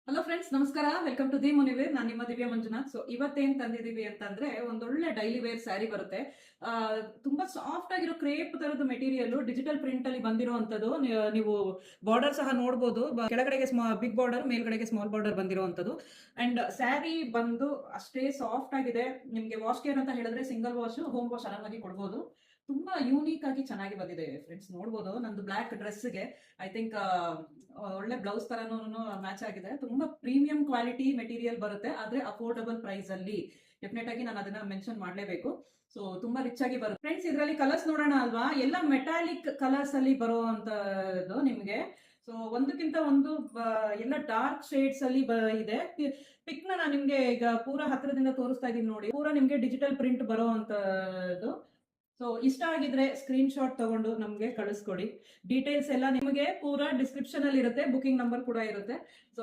Hello friends, ನಮಸ್ಕಾರ. Welcome to the Muniware. ನಾನು ನಿಮ್ಮ ದಿವ್ಯ ಮಂಜುನಾಥ್. ಸೊ ಇವತ್ತೇನ್ ತಂದಿದೀವಿ ಅಂತಂದ್ರೆ ಒಂದೊಳ್ಳೆ ಡೈಲಿ ವೇರ್ ಸ್ಯಾರಿ ಬರುತ್ತೆ. ಆ, ತುಂಬಾ ಸಾಫ್ಟ್ ಆಗಿರೋ ಕ್ರೇಪ್ ತರದ ಮೆಟೀರಿಯಲ್ ಡಿಜಿಟಲ್ ಪ್ರಿಂಟ್ ಅಲ್ಲಿ ಬಂದಿರುವಂತದ್ದು. ನೀವು ಬಾರ್ಡರ್ ಸಹ ನೋಡಬಹುದು. ಕೆಳಗಡೆಗೆ ಬಿಗ್ ಬಾರ್ಡರ್, ಮೇಲ್ಗಡೆಗೆ ಸ್ಮಾಲ್ ಬಾರ್ಡರ್ ಬಂದಿರುವಂತದ್ದು. ಅಂಡ್ ಸ್ಯಾರಿ ಬಂದು ಅಷ್ಟೇ ಸಾಫ್ಟ್ ಆಗಿದೆ. ನಿಮ್ಗೆ ವಾಶ್ ಕೇರ್ ಅಂತ ಹೇಳಿದ್ರೆ ಸಿಂಗಲ್ ವಾಶ್, ಹೋಮ್ ವಾಶ್ ಆರಾಮಾಗಿ ಕೊಡ್ಬೋದು. ತುಂಬಾ ಯೂನಿಕ್ ಆಗಿ ಚೆನ್ನಾಗಿ ಬಂದಿದೆ ಫ್ರೆಂಡ್ಸ್. ನೋಡ್ಬೋದು, ನಂದು ಬ್ಲಾಕ್ ಡ್ರೆಸ್ಗೆ ಐ ಥಿಂಕ್ ಒಳ್ಳೆ ಬ್ಲೌಸ್ ತರನೂ ಮ್ಯಾಚ್ ಆಗಿದೆ. ತುಂಬಾ ಪ್ರೀಮಿಯಂ ಕ್ವಾಲಿಟಿ ಮೆಟೀರಿಯಲ್ ಬರುತ್ತೆ, ಆದ್ರೆ ಅಫೋರ್ಡಬಲ್ ಪ್ರೈಸ್ ಅಲ್ಲಿ. ಡೆಫಿನೆಟ್ ಆಗಿ ನಾನು ಅದನ್ನ ಮೆನ್ಷನ್ ಮಾಡಲೇಬೇಕು. ಸೊ ತುಂಬಾ ರಿಚ್ ಆಗಿ ಬರುತ್ತೆ ಫ್ರೆಂಡ್ಸ್. ಇದರಲ್ಲಿ ಕಲರ್ಸ್ ನೋಡೋಣ ಅಲ್ವಾ? ಎಲ್ಲ ಮೆಟಾಲಿಕ್ ಕಲರ್ಸ್ ಅಲ್ಲಿ ಬರುವಂತದ್ದು ನಿಮ್ಗೆ. ಸೊ ಒಂದಕ್ಕಿಂತ ಒಂದು ಎಲ್ಲ ಡಾರ್ಕ್ ಶೇಡ್ಸ್ ಅಲ್ಲಿ ಇದೆ. ಪಿಕ್ ನಾನು ನಿಮ್ಗೆ ಈಗ ಪೂರಾ ಹತ್ರದಿಂದ ತೋರಿಸ್ತಾ ಇದೀನಿ ನೋಡಿ. ಪೂರಾ ನಿಮ್ಗೆ ಡಿಜಿಟಲ್ ಪ್ರಿಂಟ್ ಬರುವಂತದ್ದು. ಸೊ ಇಷ್ಟ ಆಗಿದ್ರೆ ಸ್ಕ್ರೀನ್ ಶಾಟ್ ತಗೊಂಡು ನಮಗೆ ಕಳಿಸ್ಕೊಡಿ. ಡೀಟೇಲ್ಸ್ ಎಲ್ಲ ನಿಮಗೆ ಪೂರಾ ಡಿಸ್ಕ್ರಿಪ್ಷನ್ ಅಲ್ಲಿ ಇರುತ್ತೆ. ಬುಕಿಂಗ್ ನಂಬರ್ ಕೂಡ ಇರುತ್ತೆ. ಸೊ